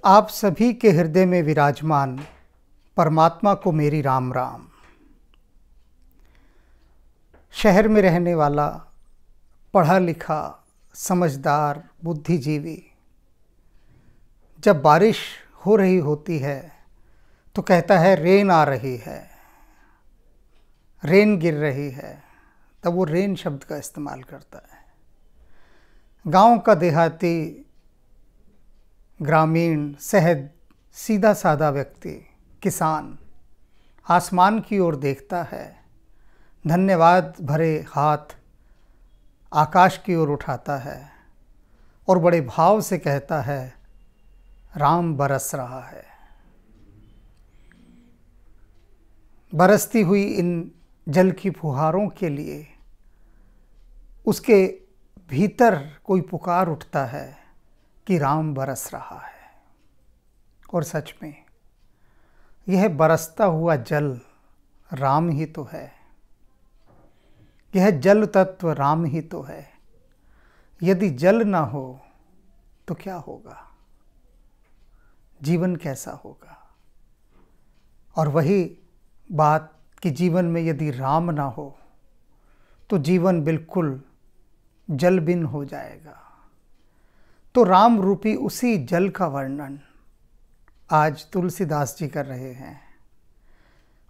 आप सभी के हृदय में विराजमान परमात्मा को मेरी राम राम। शहर में रहने वाला पढ़ा लिखा समझदार बुद्धिजीवी जब बारिश हो रही होती है तो कहता है रेन आ रही है, रेन गिर रही है, तब वो रेन शब्द का इस्तेमाल करता है। गांव का देहाती ग्रामीण सहज सीधा साधा व्यक्ति किसान आसमान की ओर देखता है, धन्यवाद भरे हाथ आकाश की ओर उठाता है और बड़े भाव से कहता है राम बरस रहा है। बरसती हुई इन जल की फुहारों के लिए उसके भीतर कोई पुकार उठता है कि राम बरस रहा है। और सच में यह बरसता हुआ जल राम ही तो है, यह जल तत्व राम ही तो है। यदि जल ना हो तो क्या होगा, जीवन कैसा होगा। और वही बात कि जीवन में यदि राम ना हो तो जीवन बिल्कुल जलबिन हो जाएगा। तो राम रूपी उसी जल का वर्णन आज तुलसीदास जी कर रहे हैं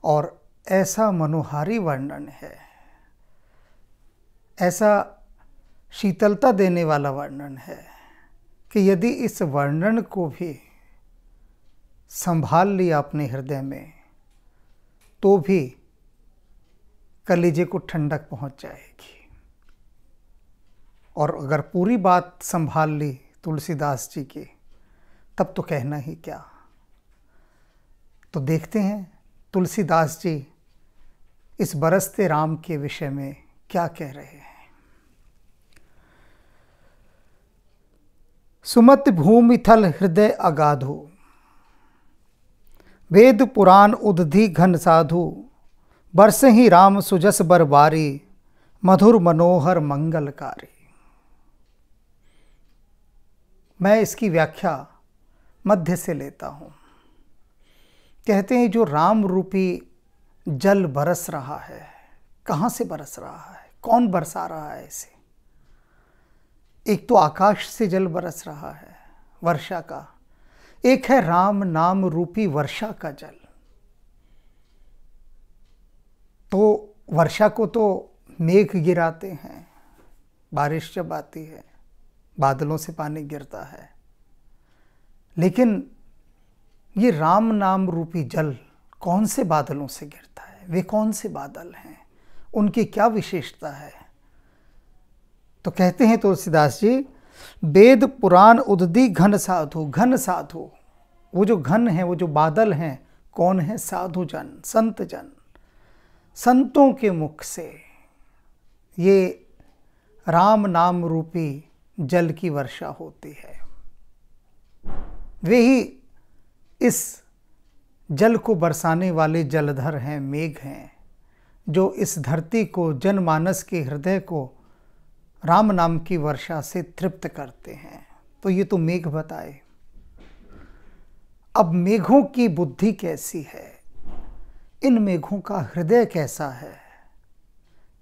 और ऐसा मनोहारी वर्णन है, ऐसा शीतलता देने वाला वर्णन है कि यदि इस वर्णन को भी संभाल लिया अपने हृदय में तो भी कलेजे को ठंडक पहुंच जाएगी। और अगर पूरी बात संभाल ली तुलसीदास जी की तब तो कहना ही क्या। तो देखते हैं तुलसीदास जी इस बरसते राम के विषय में क्या कह रहे हैं। सुमति भूमि थल हृदय अगाधु, वेद पुराण उदधि घन साधु, बरस ही राम सुजस बरबारी, मधुर मनोहर मंगलकारी। मैं इसकी व्याख्या मध्य से लेता हूँ। कहते हैं जो राम रूपी जल बरस रहा है, कहाँ से बरस रहा है, कौन बरसा रहा है इसे। एक तो आकाश से जल बरस रहा है वर्षा का, एक है राम नाम रूपी वर्षा का जल। तो वर्षा को तो मेघ गिराते हैं, बारिश जब आती है बादलों से पानी गिरता है, लेकिन ये राम नाम रूपी जल कौन से बादलों से गिरता है, वे कौन से बादल हैं, उनकी क्या विशेषता है। तो कहते हैं तुलसीदास जी, वेद पुराण उदधि घन साधु। घन साधु, वो जो घन है, वो जो बादल हैं, कौन है? साधु जन, संत जन। संतों के मुख से ये राम नाम रूपी जल की वर्षा होती है। वे ही इस जल को बरसाने वाले जलधर हैं, मेघ हैं, जो इस धरती को, जनमानस के हृदय को राम नाम की वर्षा से तृप्त करते हैं। तो ये तो मेघ बताए। अब मेघों की बुद्धि कैसी है, इन मेघों का हृदय कैसा है,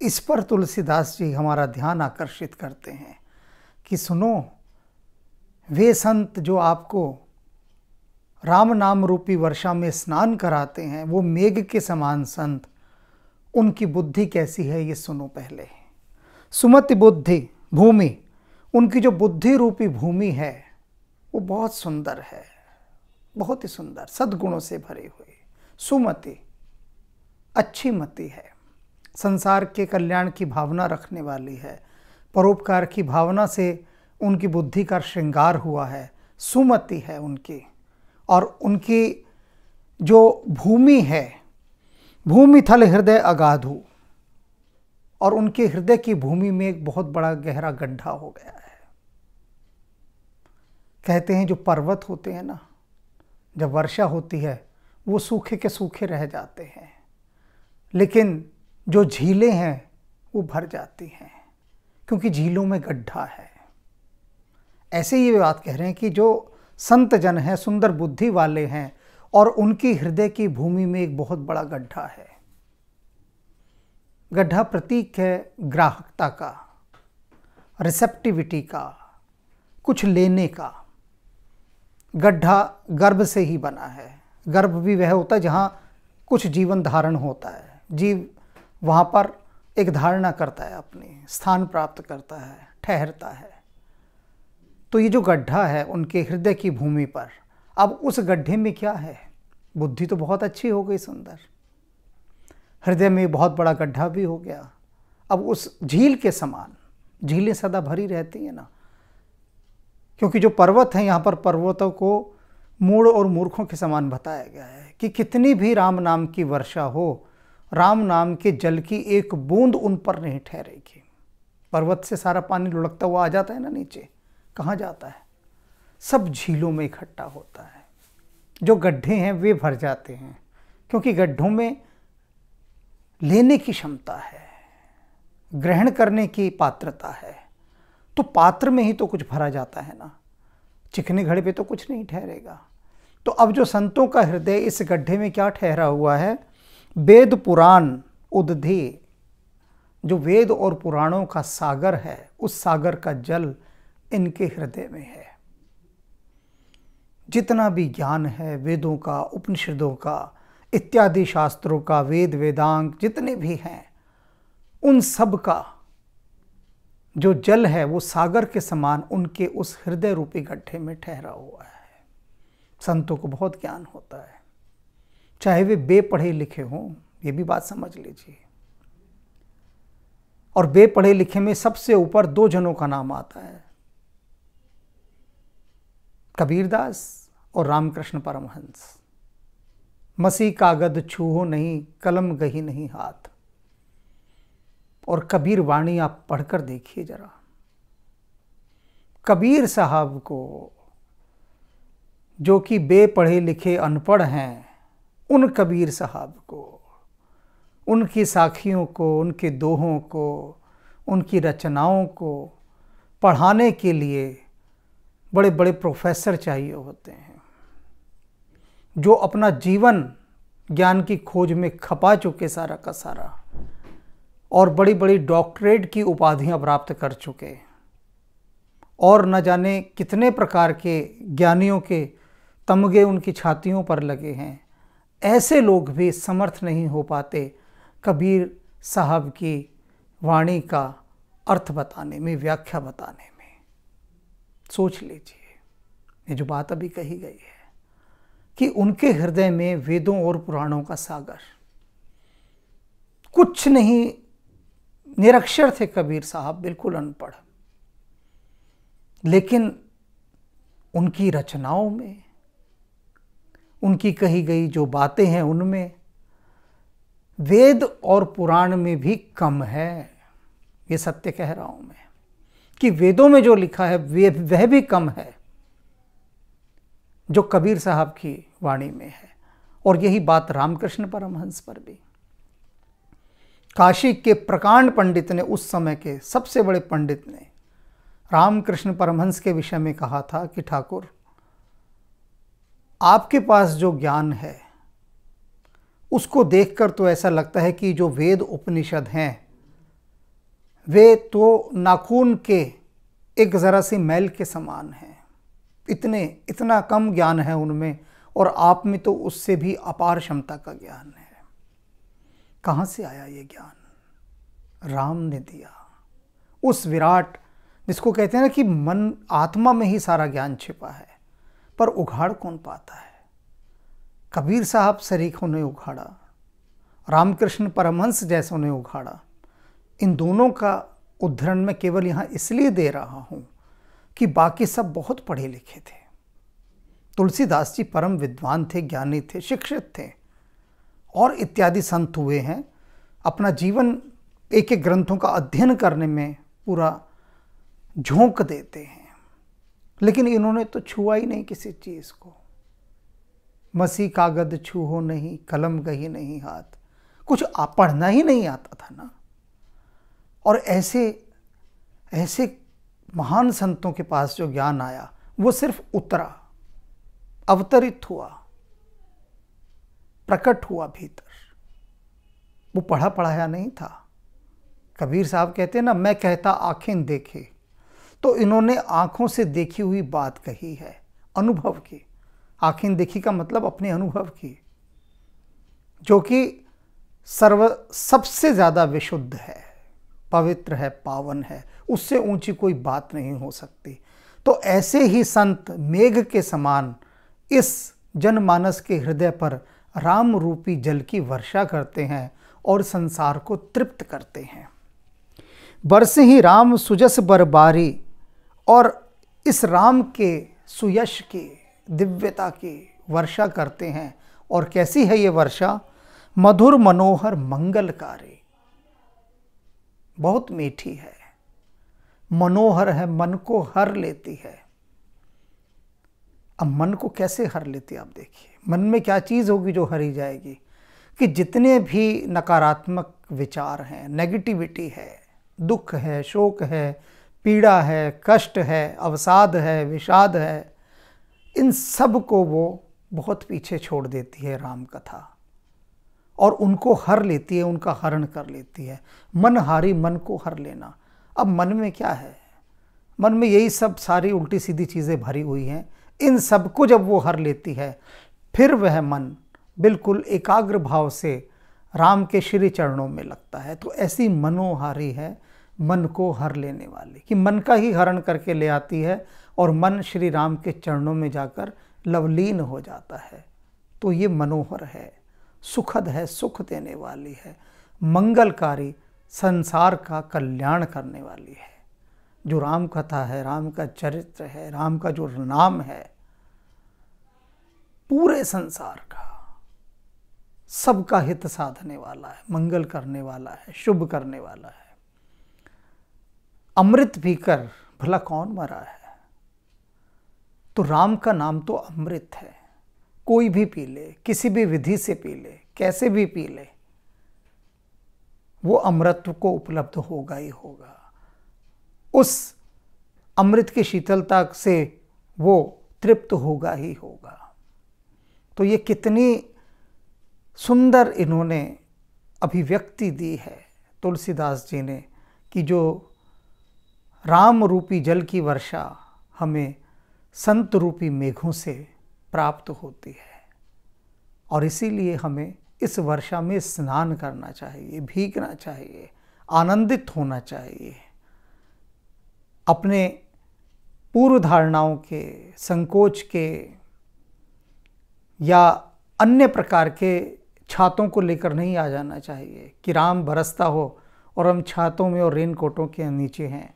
इस पर तुलसीदास जी हमारा ध्यान आकर्षित करते हैं कि सुनो, वे संत जो आपको राम नाम रूपी वर्षा में स्नान कराते हैं, वो मेघ के समान संत, उनकी बुद्धि कैसी है ये सुनो पहले। सुमति बुद्धि भूमि, उनकी जो बुद्धि रूपी भूमि है वो बहुत सुंदर है, बहुत ही सुंदर, सद्गुणों से भरी हुई। सुमति, अच्छी मति है, संसार के कल्याण की भावना रखने वाली है, परोपकार की भावना से उनकी बुद्धि का श्रृंगार हुआ है, सुमति है उनकी। और उनकी जो भूमि है, भूमि थल हृदय अगाधु, और उनके हृदय की भूमि में एक बहुत बड़ा गहरा गड्ढा हो गया है। कहते हैं जो पर्वत होते हैं ना, जब वर्षा होती है वो सूखे के सूखे रह जाते हैं, लेकिन जो झीलें हैं वो भर जाती हैं क्योंकि झीलों में गड्ढा है। ऐसे ये बात कह रहे हैं कि जो संत जन हैं, सुंदर बुद्धि वाले हैं, और उनकी हृदय की भूमि में एक बहुत बड़ा गड्ढा है। गड्ढा प्रतीक है ग्राहकता का, रिसेप्टिविटी का, कुछ लेने का। गड्ढा गर्भ से ही बना है। गर्भ भी वह होता है जहाँ कुछ जीवन धारण होता है, जीव वहाँ पर एक धारणा करता है, अपनी स्थान प्राप्त करता है, ठहरता है। तो ये जो गड्ढा है उनके हृदय की भूमि पर, अब उस गड्ढे में क्या है? बुद्धि तो बहुत अच्छी हो गई, सुंदर, हृदय में बहुत बड़ा गड्ढा भी हो गया। अब उस झील के समान, झीलें सदा भरी रहती हैं ना, क्योंकि जो पर्वत हैं यहाँ पर पर्वतों को मूढ़ और मूर्खों के समान बताया गया है कि कितनी भी राम नाम की वर्षा हो, राम नाम के जल की एक बूंद उन पर नहीं ठहरेगी। पर्वत से सारा पानी लुढ़कता हुआ आ जाता है ना नीचे, कहाँ जाता है? सब झीलों में इकट्ठा होता है। जो गड्ढे हैं वे भर जाते हैं, क्योंकि गड्ढों में लेने की क्षमता है, ग्रहण करने की पात्रता है। तो पात्र में ही तो कुछ भरा जाता है ना, चिकने घड़े पे तो कुछ नहीं ठहरेगा। तो अब जो संतों का हृदय इस गड्ढे में क्या ठहरा हुआ है? वेद पुराण उदधि, जो वेद और पुराणों का सागर है, उस सागर का जल इनके हृदय में है। जितना भी ज्ञान है वेदों का, उपनिषदों का, इत्यादि शास्त्रों का, वेद वेदांग जितने भी हैं, उन सब का जो जल है वो सागर के समान उनके उस हृदय रूपी गड्ढे में ठहरा हुआ है। संतों को बहुत ज्ञान होता है, चाहे वे बेपढ़े लिखे हों, ये भी बात समझ लीजिए। और बेपढ़े लिखे में सबसे ऊपर दो जनों का नाम आता है, कबीरदास और रामकृष्ण परमहंस। मसी कागद छूहो नहीं, कलम गही नहीं हाथ। और कबीर वाणी आप पढ़कर देखिए जरा। कबीर साहब को, जो कि बेपढ़े लिखे अनपढ़ हैं, उन कबीर साहब को, उनकी साखियों को, उनके दोहों को, उनकी रचनाओं को पढ़ाने के लिए बड़े बड़े प्रोफेसर चाहिए होते हैं, जो अपना जीवन ज्ञान की खोज में खपा चुके सारा का सारा, और बड़ी बड़ी डॉक्टरेट की उपाधियां प्राप्त कर चुके, और न जाने कितने प्रकार के ज्ञानियों के तमगे उनकी छातियों पर लगे हैं। ऐसे लोग भी समर्थ नहीं हो पाते कबीर साहब की वाणी का अर्थ बताने में, व्याख्या बताने में। सोच लीजिए, ये जो बात अभी कही गई है कि उनके हृदय में वेदों और पुराणों का सागर, कुछ नहीं, निरक्षर थे कबीर साहब, बिल्कुल अनपढ़, लेकिन उनकी रचनाओं में, उनकी कही गई जो बातें हैं उनमें वेद और पुराण में भी कम है। ये सत्य कह रहा हूं मैं कि वेदों में जो लिखा है वह भी कम है जो कबीर साहब की वाणी में है। और यही बात रामकृष्ण परमहंस पर भी। काशी के प्रकांड पंडित ने, उस समय के सबसे बड़े पंडित ने, रामकृष्ण परमहंस के विषय में कहा था कि ठाकुर, आपके पास जो ज्ञान है उसको देखकर तो ऐसा लगता है कि जो वेद उपनिषद हैं वे तो नाखून के एक ज़रा सी मैल के समान हैं। इतना कम ज्ञान है उनमें, और आप में तो उससे भी अपार क्षमता का ज्ञान है। कहाँ से आया ये ज्ञान? राम ने दिया। उस विराट, जिसको कहते हैं ना कि मन आत्मा में ही सारा ज्ञान छिपा है, पर उघाड़ कौन पाता है? कबीर साहब सरीखों ने उघाड़ा, रामकृष्ण परमहंस जैसों ने उघाड़ा। इन दोनों का उद्धरण मैं केवल यहाँ इसलिए दे रहा हूँ कि बाकी सब बहुत पढ़े लिखे थे। तुलसीदास जी परम विद्वान थे, ज्ञानी थे, शिक्षित थे, और इत्यादि संत हुए हैं। अपना जीवन एक एक ग्रंथों का अध्ययन करने में पूरा झोंक देते हैं, लेकिन इन्होंने तो छुआ ही नहीं किसी चीज़ को। मसी कागद छूहो नहीं, कलम गही नहीं हाथ। कुछ पढ़ना ही नहीं आता था ना। और ऐसे महान संतों के पास जो ज्ञान आया वो सिर्फ उतरा, अवतरित हुआ, प्रकट हुआ भीतर। वो पढ़ा पढ़ाया नहीं था। कबीर साहब कहते हैं ना, मैं कहता आंखें देखे, तो इन्होंने आंखों से देखी हुई बात कही है, अनुभव की। आंखें देखी का मतलब अपने अनुभव की, जो कि सबसे ज़्यादा विशुद्ध है, पवित्र है, पावन है, उससे ऊंची कोई बात नहीं हो सकती। तो ऐसे ही संत मेघ के समान इस जनमानस के हृदय पर राम रूपी जल की वर्षा करते हैं और संसार को तृप्त करते हैं। बरसे ही राम सुजस बरबारी, और इस राम के सुयश की, दिव्यता की वर्षा करते हैं। और कैसी है ये वर्षा? मधुर मनोहर मंगलकारी, बहुत मीठी है, मनोहर है, मन को हर लेती है। अब मन को कैसे हर लेती है आप देखिए। मन में क्या चीज़ होगी जो हरी जाएगी? कि जितने भी नकारात्मक विचार हैं, नेगेटिविटी है, दुख है, शोक है, पीड़ा है, कष्ट है, अवसाद है, विषाद है, इन सब को वो बहुत पीछे छोड़ देती है राम कथा, और उनको हर लेती है, उनका हरण कर लेती है। मन हारी, मन को हर लेना। अब मन में क्या है? मन में यही सब सारी उल्टी सीधी चीज़ें भरी हुई हैं। इन सब को जब वो हर लेती है, फिर वह मन बिल्कुल एकाग्र भाव से राम के श्री चरणों में लगता है। तो ऐसी मनोहारी है, मन को हर लेने वाली, कि मन का ही हरण करके ले आती है और मन श्री राम के चरणों में जाकर लवलीन हो जाता है। तो ये मनोहर है, सुखद है, सुख देने वाली है, मंगलकारी, संसार का कल्याण करने वाली है। जो राम कथा है, राम का चरित्र है, राम का जो नाम है, पूरे संसार का, सबका हित साधने वाला है, मंगल करने वाला है, शुभ करने वाला है। अमृत पीकर भला कौन मरा है? तो राम का नाम तो अमृत है। कोई भी पी ले, किसी भी विधि से पी ले, कैसे भी पी ले, वो अमृत को उपलब्ध होगा ही होगा। उस अमृत की शीतलता से वो तृप्त होगा ही होगा। तो ये कितनी सुंदर इन्होंने अभिव्यक्ति दी है तुलसीदास जी ने, कि जो राम रूपी जल की वर्षा हमें संत रूपी मेघों से प्राप्त होती है। और इसीलिए हमें इस वर्षा में स्नान करना चाहिए, भीगना चाहिए, आनंदित होना चाहिए। अपने पूर्व धारणाओं के, संकोच के या अन्य प्रकार के छातों को लेकर नहीं आ जाना चाहिए कि राम बरसता हो और हम छातों में और रेनकोटों के नीचे हैं,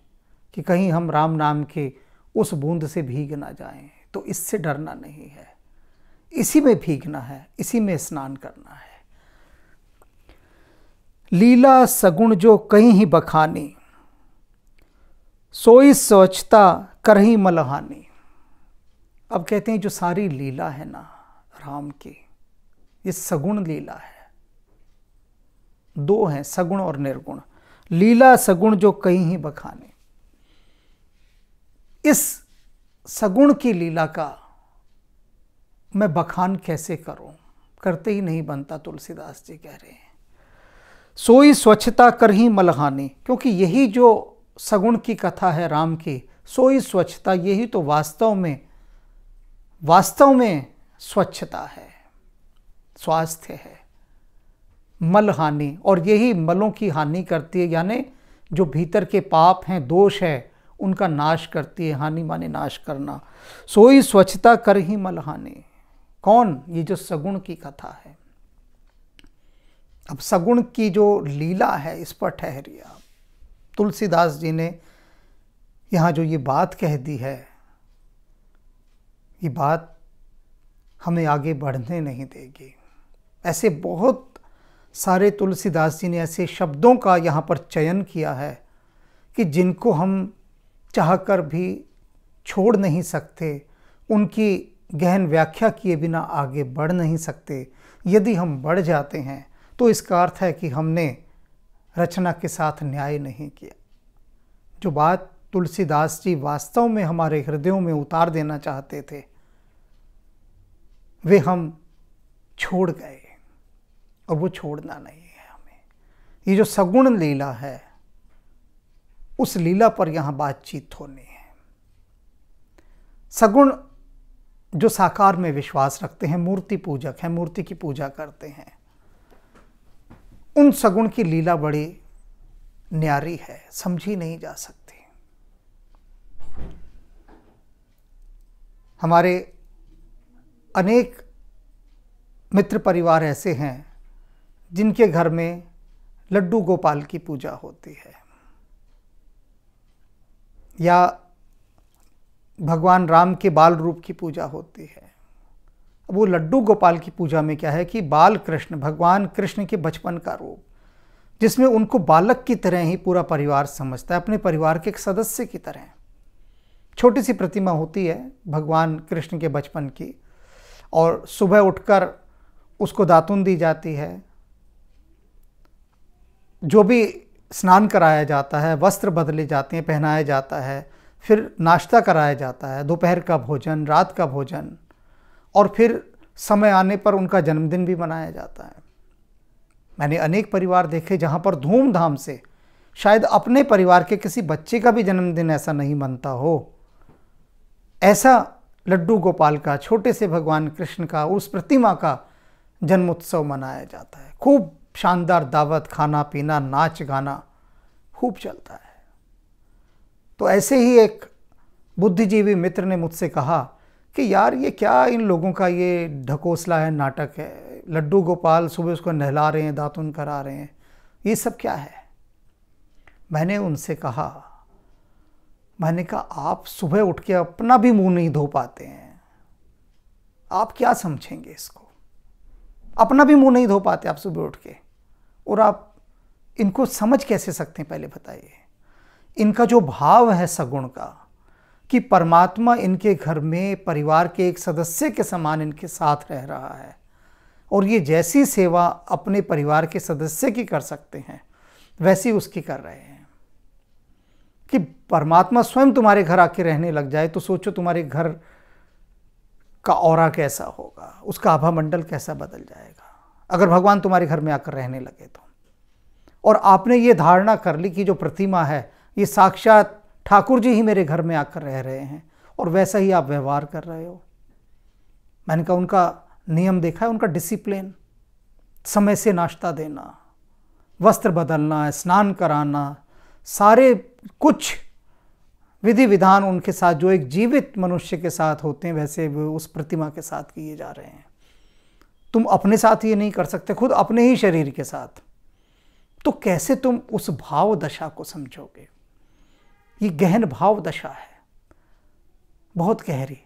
कि कहीं हम राम नाम के उस बूंद से भीग ना जाएं। तो इससे डरना नहीं है, इसी में भीगना है, इसी में स्नान करना है। लीला सगुण जो कहीं ही बखानी, सोई स्वच्छता करही मलहानी। अब कहते हैं जो सारी लीला है ना राम की, ये सगुण लीला है। दो हैं, सगुण और निर्गुण। लीला सगुण जो कहीं ही बखानी, इस सगुण की लीला का मैं बखान कैसे करूं? करते ही नहीं बनता, तुलसीदास जी कह रहे हैं। सोई स्वच्छता करही मलहानी, क्योंकि यही जो सगुण की कथा है राम की, सोई स्वच्छता, यही तो वास्तव में स्वच्छता है, स्वास्थ्य है। मल हानि, और यही मलों की हानि करती है, यानी जो भीतर के पाप हैं, दोष है, उनका नाश करती है। हानि माने नाश करना। सोई स्वच्छता कर ही मल हानि। कौन? ये जो सगुण की कथा है। अब सगुण की जो लीला है, इस पर ठहरिए आप। तुलसीदास जी ने यहाँ जो ये बात कह दी है, ये बात हमें आगे बढ़ने नहीं देगी। ऐसे बहुत सारे तुलसीदास जी ने ऐसे शब्दों का यहाँ पर चयन किया है कि जिनको हम चाहकर भी छोड़ नहीं सकते, उनकी गहन व्याख्या किए बिना आगे बढ़ नहीं सकते। यदि हम बढ़ जाते हैं तो इसका अर्थ है कि हमने रचना के साथ न्याय नहीं किया। जो बात तुलसीदास जी वास्तव में हमारे हृदयों में उतार देना चाहते थे, वे हम छोड़ गए और वो छोड़ना नहीं है हमें। ये जो सगुण लीला है, उस लीला पर यहाँ बातचीत होनी है। सगुण जो साकार में विश्वास रखते हैं, मूर्ति पूजक हैं, मूर्ति की पूजा करते हैं, उन सगुण की लीला बड़ी न्यारी है, समझी नहीं जा सकती। हमारे अनेक मित्र परिवार ऐसे हैं जिनके घर में लड्डू गोपाल की पूजा होती है, या भगवान राम के बाल रूप की पूजा होती है। अब वो लड्डू गोपाल की पूजा में क्या है कि बाल कृष्ण, भगवान कृष्ण के बचपन का रूप, जिसमें उनको बालक की तरह ही पूरा परिवार समझता है, अपने परिवार के एक सदस्य की तरह। छोटी सी प्रतिमा होती है भगवान कृष्ण के बचपन की, और सुबह उठकर उसको दातुन दी जाती है, जो भी स्नान कराया जाता है, वस्त्र बदले जाते हैं, पहनाया जाता है, फिर नाश्ता कराया जाता है, दोपहर का भोजन, रात का भोजन, और फिर समय आने पर उनका जन्मदिन भी मनाया जाता है। मैंने अनेक परिवार देखे जहाँ पर धूमधाम से, शायद अपने परिवार के किसी बच्चे का भी जन्मदिन ऐसा नहीं मनता हो, ऐसा लड्डू गोपाल का, छोटे से भगवान कृष्ण का, उस प्रतिमा का जन्मोत्सव मनाया जाता है। खूब शानदार दावत, खाना पीना, नाच गाना खूब चलता है। तो ऐसे ही एक बुद्धिजीवी मित्र ने मुझसे कहा कि यार ये क्या इन लोगों का ये ढकोसला है, नाटक है, लड्डू गोपाल सुबह उसको नहला रहे हैं, दातुन करा रहे हैं, ये सब क्या है। मैंने उनसे कहा, आप सुबह उठ के अपना भी मुंह नहीं धो पाते हैं, आप क्या समझेंगे इसको। अपना भी मुंह नहीं धो पाते आप सुबह उठ के, और आप इनको समझ कैसे सकते हैं, पहले बताइए। इनका जो भाव है सगुण का, कि परमात्मा इनके घर में परिवार के एक सदस्य के समान इनके साथ रह रहा है, और ये जैसी सेवा अपने परिवार के सदस्य की कर सकते हैं वैसी उसकी कर रहे हैं। कि परमात्मा स्वयं तुम्हारे घर आके रहने लग जाए तो सोचो तुम्हारे घर का ऑरा कैसा होगा, उसका आभा मंडल कैसा बदल जाएगा अगर भगवान तुम्हारे घर में आकर रहने लगे तो। और आपने ये धारणा कर ली कि जो प्रतिमा है ये साक्षात ठाकुर जी ही मेरे घर में आकर रह रहे हैं, और वैसा ही आप व्यवहार कर रहे हो। मैंने कहा उनका नियम देखा है, उनका डिसिप्लिन, समय से नाश्ता देना, वस्त्र बदलना, स्नान कराना, सारे कुछ विधि विधान उनके साथ जो एक जीवित मनुष्य के साथ होते हैं वैसे वो उस प्रतिमा के साथ किए जा रहे हैं। तुम अपने साथ ये नहीं कर सकते, खुद अपने ही शरीर के साथ, तो कैसे तुम उस भाव दशा को समझोगे। ये गहन भाव दशा है, बहुत गहरी।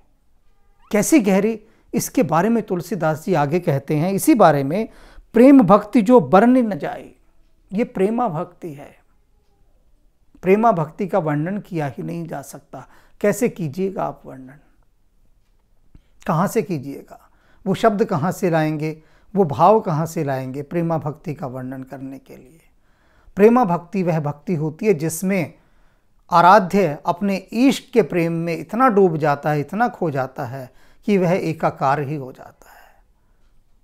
कैसी गहरी, इसके बारे में तुलसीदास जी आगे कहते हैं इसी बारे में, प्रेम भक्ति जो बरने न जाए, ये प्रेमा भक्ति है। प्रेमा भक्ति का वर्णन किया ही नहीं जा सकता। कैसे कीजिएगा आप वर्णन, कहाँ से कीजिएगा, वो शब्द कहाँ से लाएंगे, वो भाव कहाँ से लाएंगे प्रेमा भक्ति का वर्णन करने के लिए। प्रेमा भक्ति वह भक्ति होती है जिसमें आराध्य अपने इष्ट के प्रेम में इतना डूब जाता है, इतना खो जाता है कि वह एकाकार ही हो जाता है,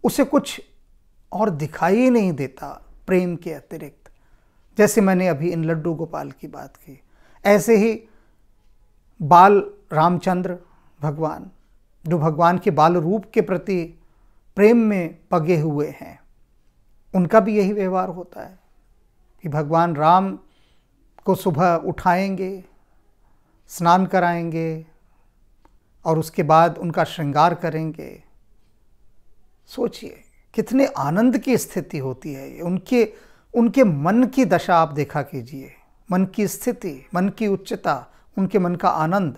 उसे कुछ और दिखाई ही नहीं देता प्रेम के अतिरिक्त। जैसे मैंने अभी इन लड्डू गोपाल की बात की, ऐसे ही बाल रामचंद्र भगवान, जो भगवान के बाल रूप के प्रति प्रेम में पगे हुए हैं, उनका भी यही व्यवहार होता है कि भगवान राम को सुबह उठाएंगे, स्नान कराएंगे और उसके बाद उनका श्रृंगार करेंगे। सोचिए कितने आनंद की स्थिति होती है ये। उनके मन की दशा आप देखा कीजिए, मन की स्थिति, मन की उच्चता, उनके मन का आनंद,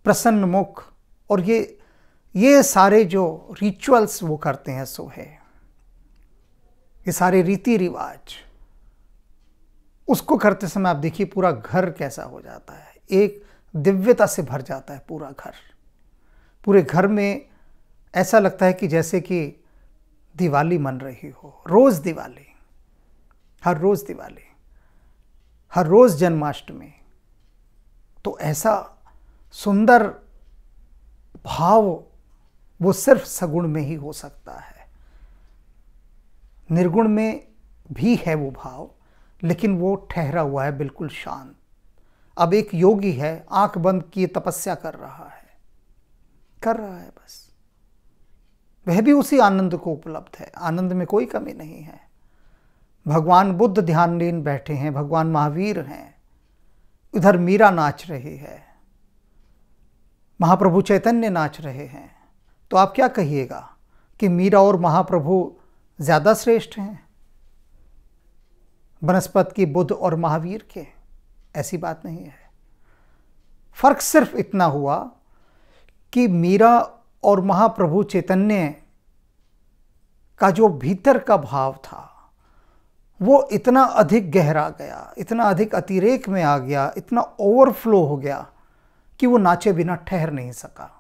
प्रसन्न मुख, और ये सारे जो रिचुअल्स वो करते हैं सोहे, ये सारे रीति रिवाज, उसको करते समय आप देखिए पूरा घर कैसा हो जाता है, एक दिव्यता से भर जाता है पूरा घर। पूरे घर में ऐसा लगता है कि जैसे कि दिवाली मन रही हो, रोज दिवाली, हर रोज दिवाली, हर रोज जन्माष्टमी। तो ऐसा सुंदर भाव वो सिर्फ सगुण में ही हो सकता है। निर्गुण में भी है वो भाव, लेकिन वो ठहरा हुआ है, बिल्कुल शांत। अब एक योगी है, आंख बंद किए तपस्या कर रहा है बस, वह भी उसी आनंद को उपलब्ध है, आनंद में कोई कमी नहीं है। भगवान बुद्ध ध्यानलीन बैठे हैं, भगवान महावीर हैं, इधर मीरा नाच रही है, महाप्रभु चैतन्य नाच रहे हैं। तो आप क्या कहिएगा कि मीरा और महाप्रभु ज़्यादा श्रेष्ठ हैं बनस्पत की बुद्ध और महावीर के? ऐसी बात नहीं है। फर्क सिर्फ इतना हुआ कि मीरा और महाप्रभु चैतन्य का जो भीतर का भाव था वो इतना अधिक गहरा गया, इतना अधिक अतिरेक में आ गया, इतना ओवरफ्लो हो गया कि वो नाचे बिना ठहर नहीं सका।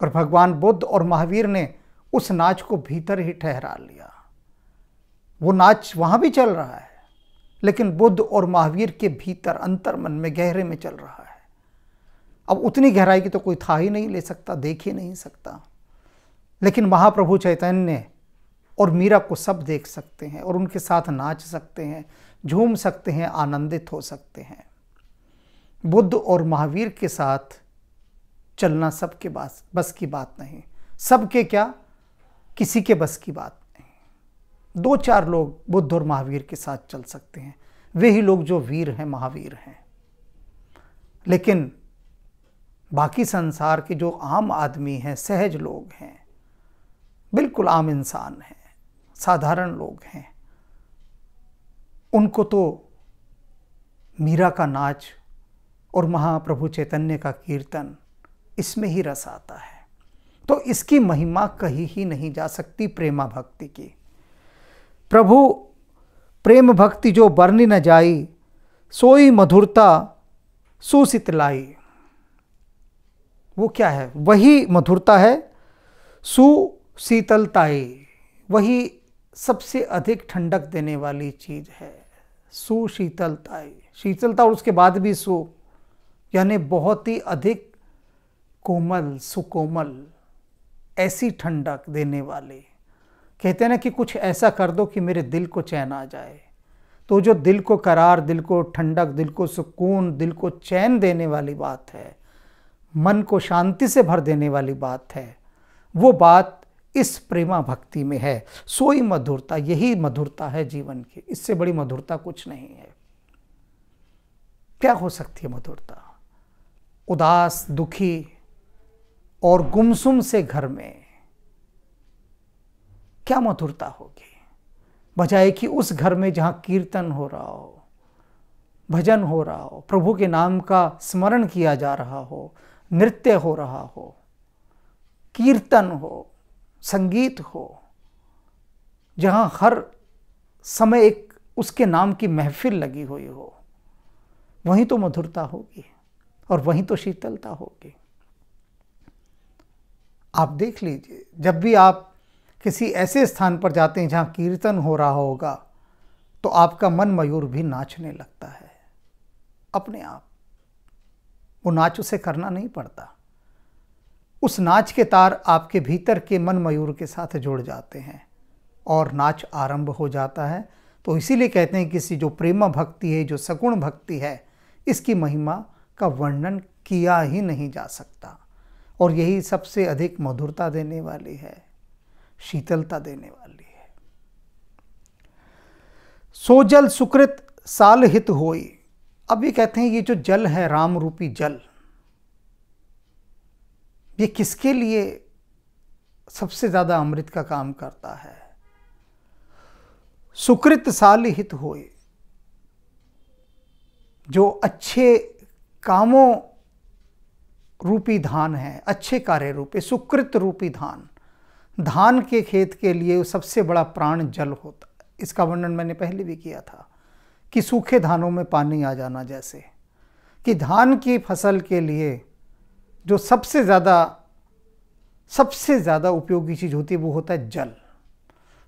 और भगवान बुद्ध और महावीर ने उस नाच को भीतर ही ठहरा लिया। वो नाच वहाँ भी चल रहा है, लेकिन बुद्ध और महावीर के भीतर अंतर मन में गहरे में चल रहा है। अब उतनी गहराई की तो कोई था ही नहीं ले सकता, देख ही नहीं सकता, लेकिन महाप्रभु चैतन्य और मीरा को सब देख सकते हैं और उनके साथ नाच सकते हैं, झूम सकते हैं, आनंदित हो सकते हैं। बुद्ध और महावीर के साथ चलना सबके बस की बात नहीं। सबके क्या, किसी के बस की बात नहीं। 2-4 लोग बुद्ध और महावीर के साथ चल सकते हैं, वे ही लोग जो वीर हैं, महावीर हैं। लेकिन बाकी संसार के जो आम आदमी हैं, सहज लोग हैं, बिल्कुल आम इंसान हैं, साधारण लोग हैं, उनको तो मीरा का नाच और महाप्रभु चैतन्य का कीर्तन, इसमें ही रस आता है। तो इसकी महिमा कही ही नहीं जा सकती प्रेमा भक्ति की। प्रभु प्रेम भक्ति जो बरनी न जाई, सोई मधुरता सुशीतलाई। वो क्या है? वही मधुरता है, सुशीतलताई, वही सबसे अधिक ठंडक देने वाली चीज है। सुशीतलताई, शीतलता और उसके बाद भी सु, यानी बहुत ही अधिक कोमल, सुकोमल, ऐसी ठंडक देने वाली। कहते हैं ना कि कुछ ऐसा कर दो कि मेरे दिल को चैन आ जाए। तो जो दिल को करार, दिल को ठंडक, दिल को सुकून, दिल को चैन देने वाली बात है, मन को शांति से भर देने वाली बात है, वो बात इस प्रेमा भक्ति में है। सोई मधुरता, यही मधुरता है जीवन की, इससे बड़ी मधुरता कुछ नहीं है। क्या हो सकती है मधुरता? उदास, दुखी और गुमसुम से घर में क्या मधुरता होगी, बजाय कि उस घर में जहां कीर्तन हो रहा हो, भजन हो रहा हो, प्रभु के नाम का स्मरण किया जा रहा हो, नृत्य हो रहा हो, कीर्तन हो, संगीत हो, जहां हर समय एक उसके नाम की महफिल लगी हुई हो, वहीं तो मधुरता होगी और वहीं तो शीतलता होगी। आप देख लीजिए, जब भी आप किसी ऐसे स्थान पर जाते हैं जहां कीर्तन हो रहा होगा, तो आपका मन मयूर भी नाचने लगता है अपने आप। वो नाच उसे करना नहीं पड़ता, उस नाच के तार आपके भीतर के मन मयूर के साथ जुड़ जाते हैं और नाच आरंभ हो जाता है। तो इसीलिए कहते हैं किसी जो प्रेमा भक्ति है, जो सगुण भक्ति है, इसकी महिमा का वर्णन किया ही नहीं जा सकता। और यही सबसे अधिक मधुरता देने वाली है, शीतलता देने वाली है। सो जल सुकृत साल हित होई। अब ये कहते हैं ये जो जल है, राम रूपी जल, ये किसके लिए सबसे ज्यादा अमृत का काम करता है? सुकृत साल हित होए, जो अच्छे कामों रूपी धान है, अच्छे कार्य रूपी सुकृत रूपी धान, धान के खेत के लिए सबसे बड़ा प्राण जल होता है। इसका वर्णन मैंने पहले भी किया था कि सूखे धानों में पानी आ जाना, जैसे कि धान की फसल के लिए जो सबसे ज़्यादा उपयोगी चीज़ होती है वो होता है जल।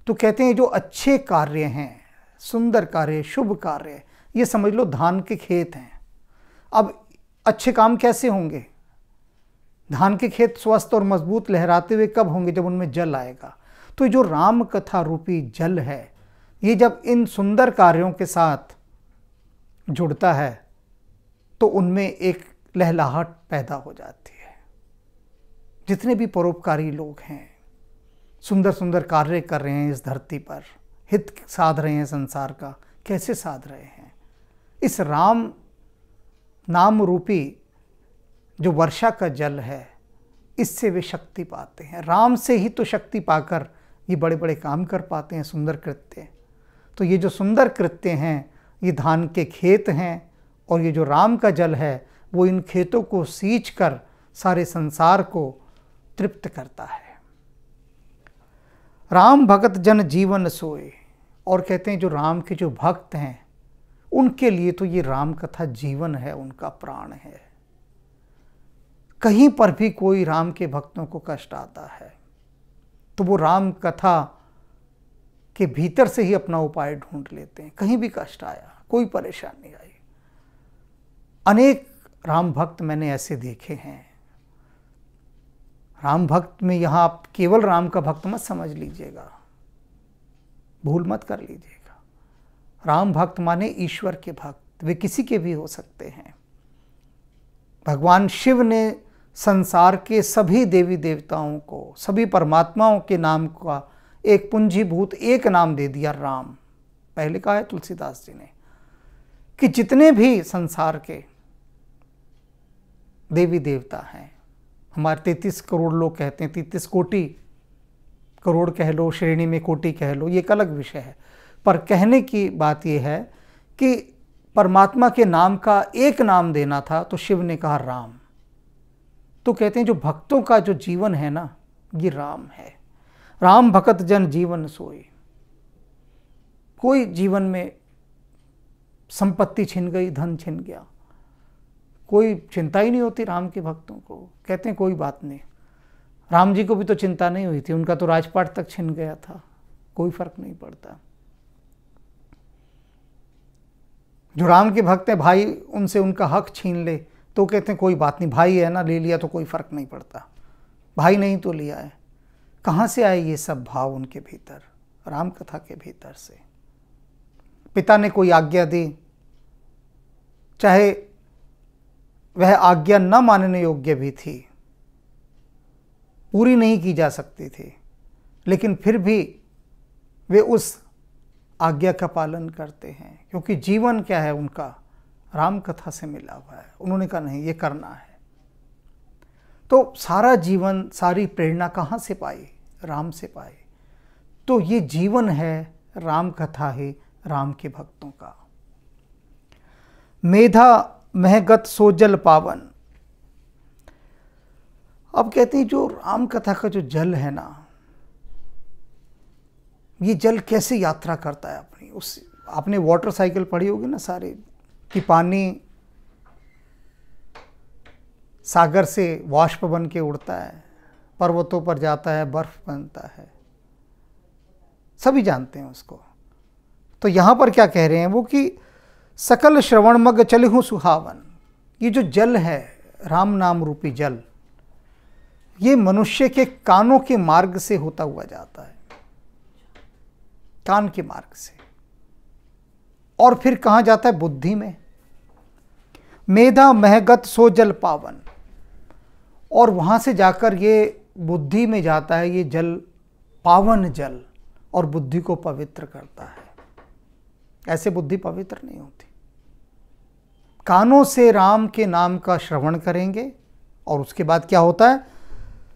तो कहते हैं जो अच्छे कार्य हैं, सुंदर कार्य, शुभ कार्य, ये समझ लो धान के खेत हैं। अब अच्छे काम कैसे होंगे? धान के खेत स्वस्थ और मजबूत लहराते हुए कब होंगे? जब उनमें जल आएगा। तो जो राम कथा रूपी जल है, ये जब इन सुंदर कार्यों के साथ जुड़ता है तो उनमें एक लहलाहट पैदा हो जाती है। जितने भी परोपकारी लोग हैं, सुंदर सुंदर कार्य कर रहे हैं इस धरती पर, हित साध रहे हैं संसार का, कैसे साध रहे हैं? इस राम नाम रूपी जो वर्षा का जल है, इससे वे शक्ति पाते हैं। राम से ही तो शक्ति पाकर ये बड़े बड़े काम कर पाते हैं, सुंदर कृत्य। तो ये जो सुंदर कृत्य हैं, ये धान के खेत हैं, और ये जो राम का जल है वो इन खेतों को सींच कर सारे संसार को तृप्त करता है। राम भगत जन जीवन सोए। और कहते हैं जो राम के जो भक्त हैं उनके लिए तो ये राम कथा जीवन है, उनका प्राण है। कहीं पर भी कोई राम के भक्तों को कष्ट आता है तो वो राम कथा के भीतर से ही अपना उपाय ढूंढ लेते हैं। कहीं भी कष्ट आया, कोई परेशानी आई, अनेक राम भक्त मैंने ऐसे देखे हैं। राम भक्त में यहां आप केवल राम का भक्त मत समझ लीजिएगा, भूल मत कर लीजिएगा। राम भक्त माने ईश्वर के भक्त, वे किसी के भी हो सकते हैं। भगवान शिव ने संसार के सभी देवी देवताओं को, सभी परमात्माओं के नाम का एक पूंजीभूत एक नाम दे दिया, राम। पहले कहा है तुलसीदास जी ने कि जितने भी संसार के देवी देवता हैं, हमारे 33 करोड़ लोग कहते हैं, 33 कोटि, करोड़ कह लो, श्रेणी में कोटि कह लो, ये एक अलग विषय है। पर कहने की बात यह है कि परमात्मा के नाम का एक नाम देना था तो शिव ने कहा राम। तो कहते हैं जो भक्तों का जो जीवन है ना, ये राम है। राम भगत जन जीवन सोए। कोई जीवन में संपत्ति छिन गई, धन छिन गया, कोई चिंता ही नहीं होती राम के भक्तों को। कहते हैं कोई बात नहीं, राम जी को भी तो चिंता नहीं हुई थी, उनका तो राजपाट तक छिन गया था, कोई फर्क नहीं पड़ता। जो राम के भक्त हैं, भाई उनसे उनका हक छीन ले तो कहते हैं कोई बात नहीं, भाई है ना, ले लिया तो कोई फर्क नहीं पड़ता, भाई नहीं तो लिया है। कहाँ से आए ये सब भाव उनके भीतर? राम कथा के भीतर से। पिता ने कोई आज्ञा दी, चाहे वह आज्ञा न मानने योग्य भी थी, पूरी नहीं की जा सकती थी, लेकिन फिर भी वे उस आज्ञा का पालन करते हैं, क्योंकि जीवन क्या है उनका, राम कथा से मिला हुआ है। उन्होंने कहा नहीं, ये करना है। तो सारा जीवन, सारी प्रेरणा कहाँ से पाई? राम से पाई। तो ये जीवन है राम कथा ही राम के भक्तों का। मेधा महगत सोजल पावन। अब कहते हैं जो राम कथा का जो जल है ना, ये जल कैसे यात्रा करता है अपनी। उस आपने वाटर साइकिल पढ़ी होगी ना सारे, कि पानी सागर से वाष्प बन के उड़ता है, पर्वतों पर जाता है, बर्फ बनता है, सभी जानते हैं उसको। तो यहाँ पर क्या कह रहे हैं वो कि सकल श्रवण मग चलिहु सुहावन। ये जो जल है, राम नाम रूपी जल, ये मनुष्य के कानों के मार्ग से होता हुआ जाता है, कान के मार्ग से, और फिर कहाँ जाता है? बुद्धि में। मेधा महगत सो जल पावन, और वहाँ से जाकर ये बुद्धि में जाता है, ये जल पावन जल, और बुद्धि को पवित्र करता है। ऐसे बुद्धि पवित्र नहीं होती। कानों से राम के नाम का श्रवण करेंगे, और उसके बाद क्या होता है?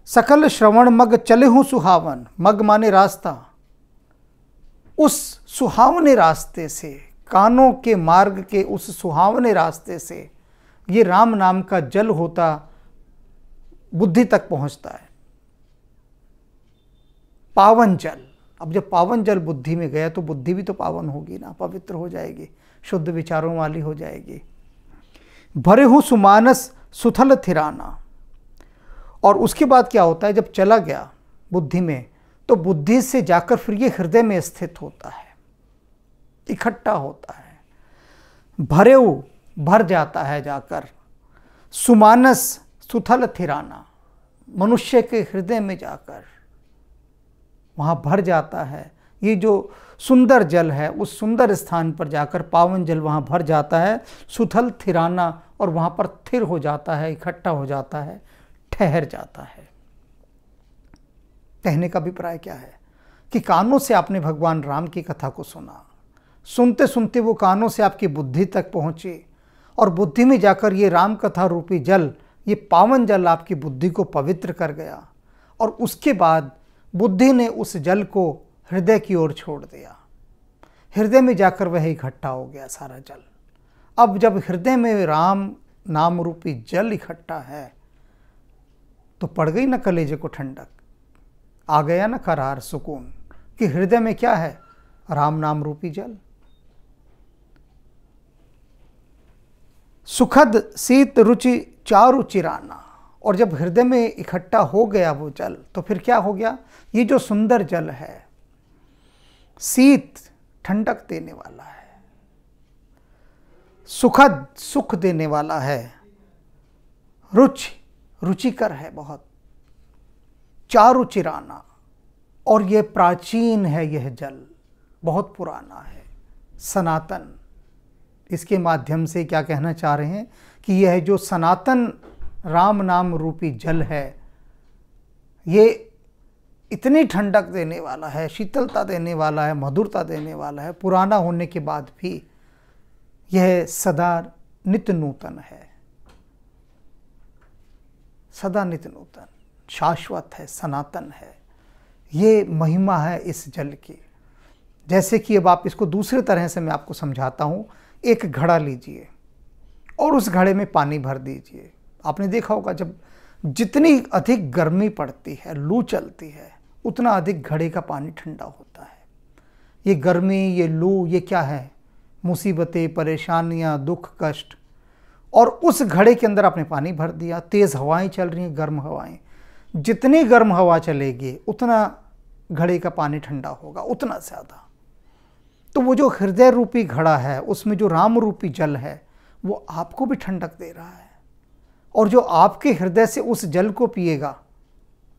सकल श्रवण मग चलिहु सुहावन। मग माने रास्ता। उस सुहावने रास्ते से, कानों के मार्ग के उस सुहावने रास्ते से ये राम नाम का जल होता बुद्धि तक पहुंचता है। पावन जल। अब जब पावन जल बुद्धि में गया तो बुद्धि भी तो पावन होगी ना, पवित्र हो जाएगी, शुद्ध विचारों वाली हो जाएगी। भरेहु सुमानस सुथल थिराना। और उसके बाद क्या होता है? जब चला गया बुद्धि में, तो बुद्धि से जाकर फिर ये हृदय में स्थित होता है, इकट्ठा होता है। भरेहु भर जाता है जाकर, सुमानस सुथल थिराना। मनुष्य के हृदय में जाकर वहाँ भर जाता है। ये जो सुंदर जल है उस सुंदर स्थान पर जाकर पावन जल वहाँ भर जाता है, सुथल थिराना, और वहाँ पर थिर हो जाता है, इकट्ठा हो जाता है, ठहर जाता है। कहने का अभिप्राय क्या है कि कानों से आपने भगवान राम की कथा को सुना, सुनते सुनते वो कानों से आपकी बुद्धि तक पहुँचे, और बुद्धि में जाकर ये राम कथा रूपी जल, ये पावन जल आपकी बुद्धि को पवित्र कर गया, और उसके बाद बुद्धि ने उस जल को हृदय की ओर छोड़ दिया। हृदय में जाकर वह इकट्ठा हो गया सारा जल। अब जब हृदय में राम नाम रूपी जल इकट्ठा है तो पड़ गई ना कलेजे को ठंडक, आ गया ना करार सुकून कि हृदय में क्या है, राम नाम रूपी जल। सुखद शीत रुचि चारु चिराना, और जब हृदय में इकट्ठा हो गया वो जल तो फिर क्या हो गया, ये जो सुंदर जल है शीत ठंडक देने वाला है, सुखद सुख देने वाला है, रुचि रुचिकर है बहुत, चारु चिराना, और ये प्राचीन है, यह जल बहुत पुराना है, सनातन। इसके माध्यम से क्या कहना चाह रहे हैं कि यह जो सनातन राम नाम रूपी जल है ये इतनी ठंडक देने वाला है, शीतलता देने वाला है, मधुरता देने वाला है, पुराना होने के बाद भी यह सदा नित्य नूतन है, सदा नित्य नूतन, शाश्वत है, सनातन है। ये महिमा है इस जल की। जैसे कि अब आप इसको दूसरी तरह से मैं आपको समझाता हूँ। एक घड़ा लीजिए और उस घड़े में पानी भर दीजिए। आपने देखा होगा जब जितनी अधिक गर्मी पड़ती है, लू चलती है, उतना अधिक घड़े का पानी ठंडा होता है। ये गर्मी, ये लू, ये क्या है, मुसीबतें, परेशानियां, दुख, कष्ट, और उस घड़े के अंदर आपने पानी भर दिया। तेज़ हवाएं चल रही हैं, गर्म हवाएं, जितनी गर्म हवा चलेगी उतना घड़े का पानी ठंडा होगा, उतना ज़्यादा। तो वो जो हृदय रूपी घड़ा है उसमें जो राम रूपी जल है वो आपको भी ठंडक दे रहा है, और जो आपके हृदय से उस जल को पिएगा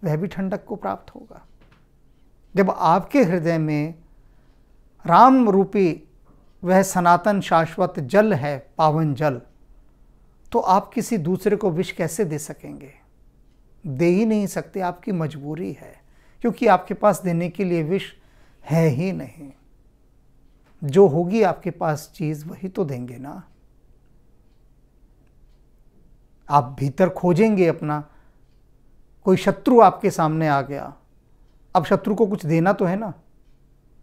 वह भी ठंडक को प्राप्त होगा। जब आपके हृदय में राम रूपी वह सनातन शाश्वत जल है, पावन जल, तो आप किसी दूसरे को विष कैसे दे सकेंगे? दे ही नहीं सकते, आपकी मजबूरी है, क्योंकि आपके पास देने के लिए विष है ही नहीं। जो होगी आपके पास चीज़ वही तो देंगे ना। आप भीतर खोजेंगे अपना, कोई शत्रु आपके सामने आ गया, अब शत्रु को कुछ देना तो है ना,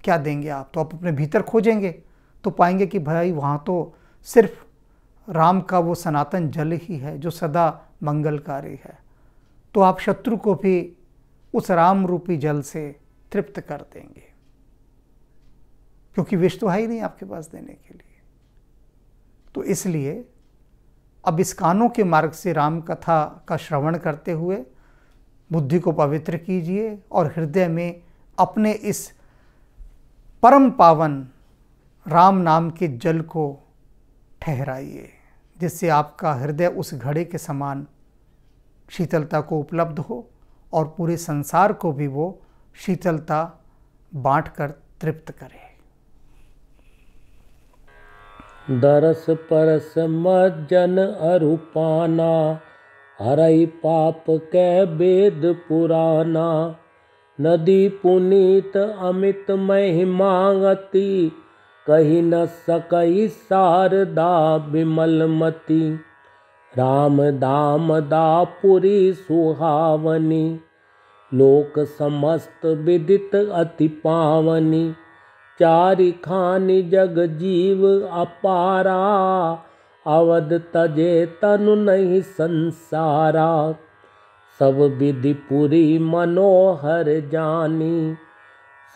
क्या देंगे आप? तो आप अपने भीतर खोजेंगे तो पाएंगे कि भाई वहाँ तो सिर्फ राम का वो सनातन जल ही है जो सदा मंगलकारी है। तो आप शत्रु को भी उस राम रूपी जल से तृप्त कर देंगे, क्योंकि विष तो है ही नहीं आपके पास देने के लिए। तो इसलिए अब इस कानों के मार्ग से राम कथा का श्रवण करते हुए बुद्धि को पवित्र कीजिए और हृदय में अपने इस परम पावन राम नाम के जल को ठहराइए, जिससे आपका हृदय उस घड़े के समान शीतलता को उपलब्ध हो और पूरे संसार को भी वो शीतलता बांटकर तृप्त करे। दरस परस मज्जन अरूपाना, हरई पाप कै वेद पुराना। नदी पुनीत अमित महिमागति, कही न सकई शारदा विमलमती। राम दाम दापुरी सुहावनी, लोक समस्त विदित अति पावनी। चारि खानि जग जीव अपारा, अवध तजे तनु नहीं संसारा। सब विधि पुरी मनोहर जानी,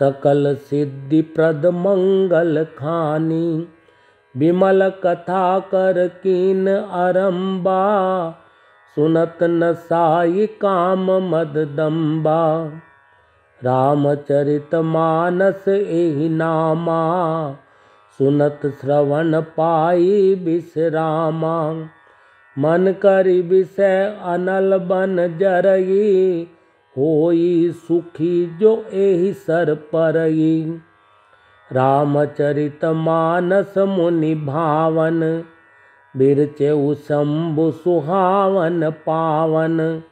सकल सिद्धि प्रद मंगल खानी। विमल कथा कर कीन आरंबा, सुनत न साई काम मद दम्बा। रामचरित मानस एहि नामा, सुनत श्रवण पाई विश्रामा। मन करि विषय अनल बन जरई, होई सुखी जो एहि सर परई। रामचरित मानस मुनि भावन, बिरचेउ शंभु सुहावन पावन।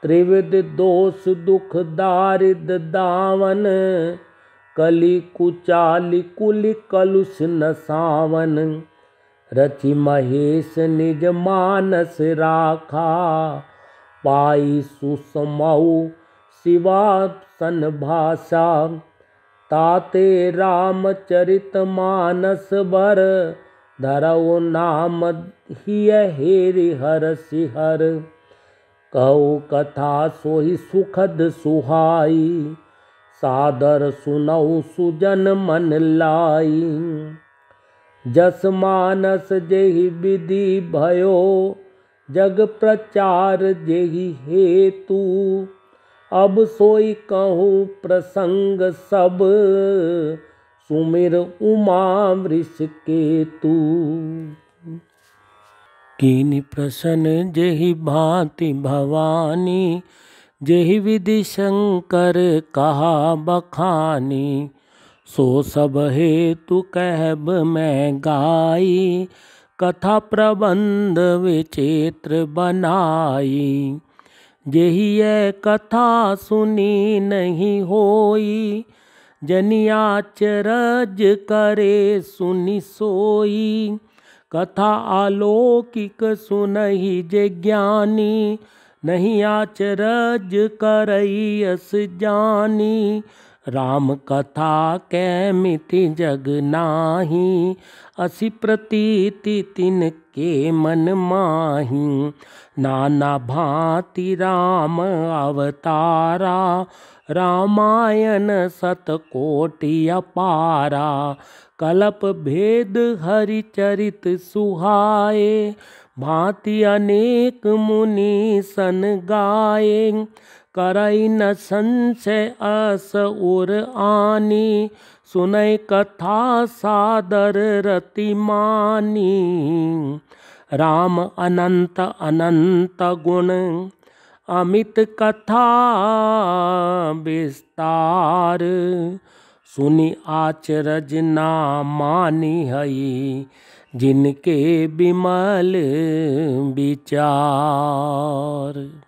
त्रिविध दोष दुख दारिद दावन, कलि कुचालि कुलि कलुष नसावन। रचि महेश निज मानस राखा, पाई सुसमऊ शिवासन भाषा। ताते रामचरित मानस बर, धरऊ नाम हिय हेरि हरषि हर। कहु कथा सोहि सुखद सुहाई, सादर सुनऊ सुजन मन लाई। जस मानस जेहि विधि भयो, जग प्रचार जेहि हेतु। अब सोई कहूँ प्रसंग सब, सुमिर उमा वृषकेतु। कीनि प्रसन्न जेहि भांति भवानी, जेहि विधि शंकर कहा बखानी। सो सब हेतु कहब मैं गाई, कथा प्रबंध विचित्र बनाई। जेहि यह कथा सुनी नहीं होई, जनि आचरज करे सुनि सोई। कथा अलौकिक सुनहि जे ज्ञानी, नहीं आचरज करई अस जानी। राम कथा कै मिति जग नाही, असि प्रतीति तिनके मन माही। नाना भांति राम अवतारा, रामायण सतकोटि अपारा। कलप भेद हरि चरित सुहाए, भांति अनेक मुनि सन गाए। करई न संशय अस उर आनी, सुनय कथा सादर रति मानी। राम अनंत अनंत गुण, अमित कथा विस्तार। सुनि आचरज ना मानी हई, जिनके बिमल विचार।